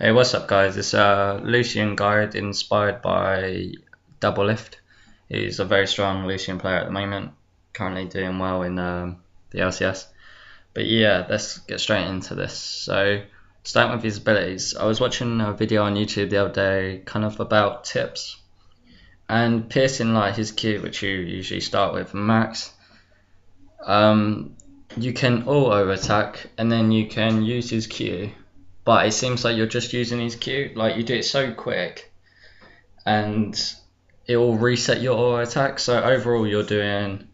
Hey, what's up, guys? It's a Lucian guide inspired by DoubleLift. He's a very strong Lucian player at the moment, currently doing well in the LCS. But yeah, let's get straight into this. So, starting with his abilities, I was watching a video on YouTube the other day, kind of about tips, and piercing like his Q, which you usually start with max. You can auto attack, and then you can use his Q. But it seems like you're just using his Q, like you do it so quick and it will reset your auto attack. So overall you're doing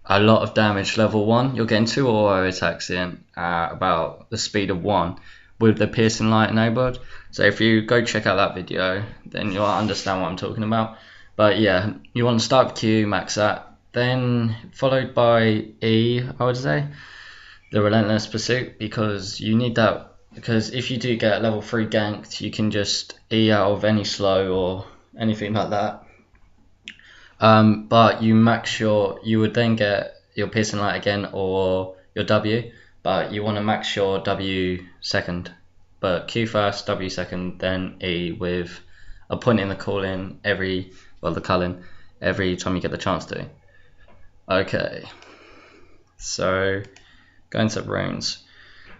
a lot of damage level 1. You're getting 2 auto attacks in at about the speed of 1 with the piercing light enabled. So if you go check out that video, then you'll understand what I'm talking about. But yeah, you want to start with Q, max that, then followed by E, I would say, the Relentless Pursuit, because you need that. Because if you do get level 3 ganked, you can just E out of any slow or anything like that. But you would then get your piercing light again or your W, but you want to max your W second. But Q first, W second, then E with a point in the call-in every time you get the chance to. Okay, so going to runes.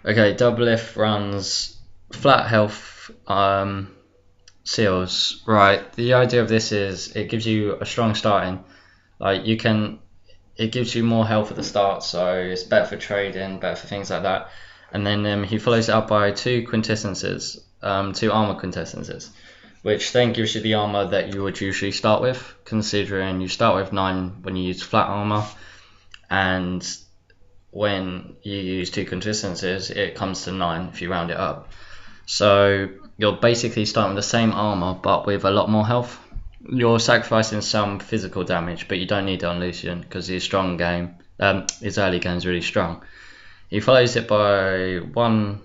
Okay, DoubleLift runs flat health seals. Right, the idea of this is it gives you a strong starting. It gives you more health at the start, so it's better for trading, better for things like that. And then he follows it up by 2 quintessences, 2 armor quintessences, which then gives you the armor that you would usually start with, considering you start with 9 when you use flat armor, and when you use 2 quintessences, it comes to 9 if you round it up. So you're basically starting with the same armor, but with a lot more health. You're sacrificing some physical damage, but you don't need it on Lucian because his his early game is really strong. He follows it by 1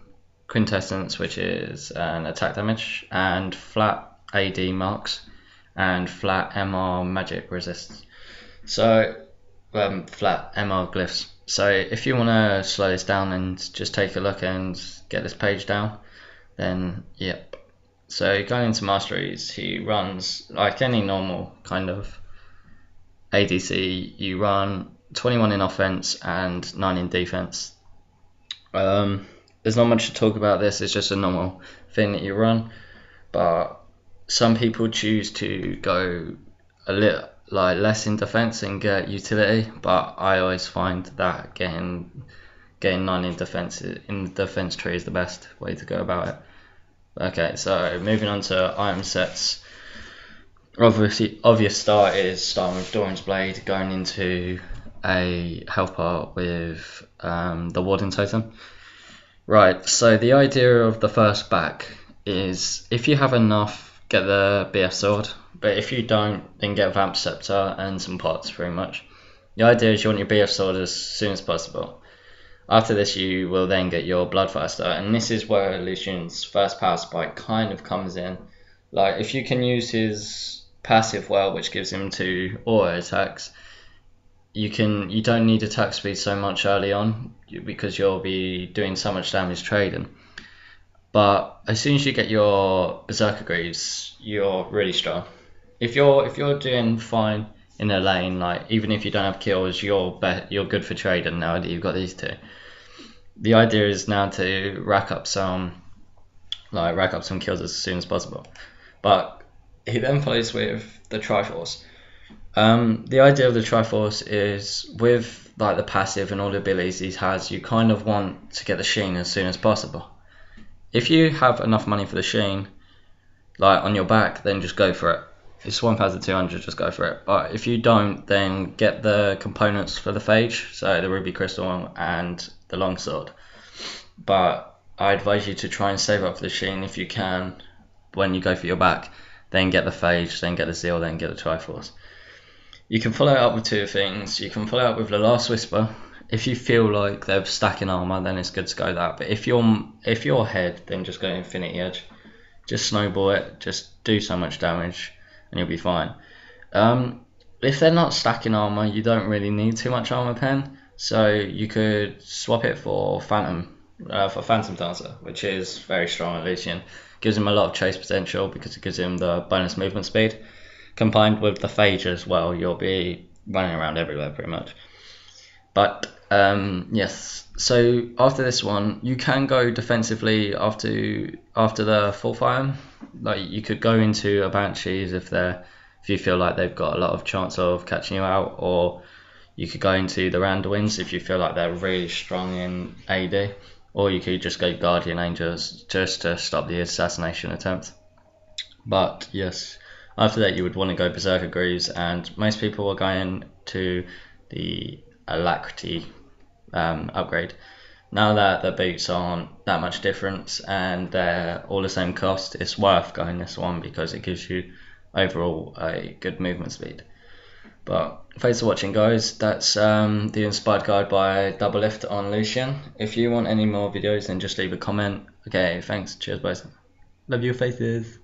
quintessence, which is an attack damage, and flat AD marks, and flat MR magic resists. So flat MR glyphs. So if you want to slow this down and just take a look and get this page down, then yep. So going into masteries, he runs like any normal kind of ADC. You run 21 in offense and 9 in defense. There's not much to talk about this. It's just a normal thing that you run, but some people choose to go a little less in defense and get utility, but I always find that getting 9 in the defense tree is the best way to go about it. Okay, so moving on to item sets. Obvious start is starting with Doran's Blade, going into a health part with the Warden Totem. Right, so the idea of the first back is if you have enough, get the BF Sword, but if you don't, then get Vamp Scepter and some pots, pretty much. The idea is you want your BF Sword as soon as possible. After this, you will then get your Bloodthirster, and this is where Lucian's first power spike kind of comes in. Like, if you can use his passive well, which gives him 2 auto attacks, you don't need attack speed so much early on because you'll be doing so much damage trading. But as soon as you get your Berserker Greaves, you're really strong. If you're doing fine in a lane, like even if you don't have kills, you're good for trading now that you've got these 2. The idea is now to rack up some kills as soon as possible. But he then follows with the Triforce. The idea of the Triforce is with like the passive and all the abilities he has, you kind of want to get the Sheen as soon as possible. If you have enough money for the Sheen, like on your back, then just go for it. It's 1,200, just go for it. But if you don't, then get the components for the Phage, so the Ruby Crystal and the Longsword. But I advise you to try and save up for the Sheen if you can when you go for your back. Then get the Phage, then get the Zeal, then get the Triforce. You can follow it up with 2 things. You can follow it up with the Last Whisper. If you feel like they're stacking armor, then it's good to go that. But if you're ahead, then just go Infinity Edge. Just snowball it. Just do so much damage, and you'll be fine. If they're not stacking armor, you don't really need too much armor pen. So you could swap it for Phantom Dancer, which is very strong at Lucian. Gives him a lot of chase potential because it gives him the bonus movement speed. Combined with the phage as well, you'll be running around everywhere pretty much. But yes, so after this one, you can go defensively after the full fire. Like you could go into a Banshees if you feel like they've got a lot of chance of catching you out, or you could go into the Randuins if you feel like they're really strong in AD, or you could just go Guardian Angels just to stop the assassination attempt. But yes, after that you would want to go Berserker Greaves, and most people are going to the Alacrity upgrade. Now that the boots aren't that much difference and they're all the same cost, it's worth going this one because it gives you overall a good movement speed. But thanks for watching, guys. That's the inspired guide by DoubleLift on Lucian. If you want any more videos, then just leave a comment. Okay, thanks. Cheers, boys. Love your faces.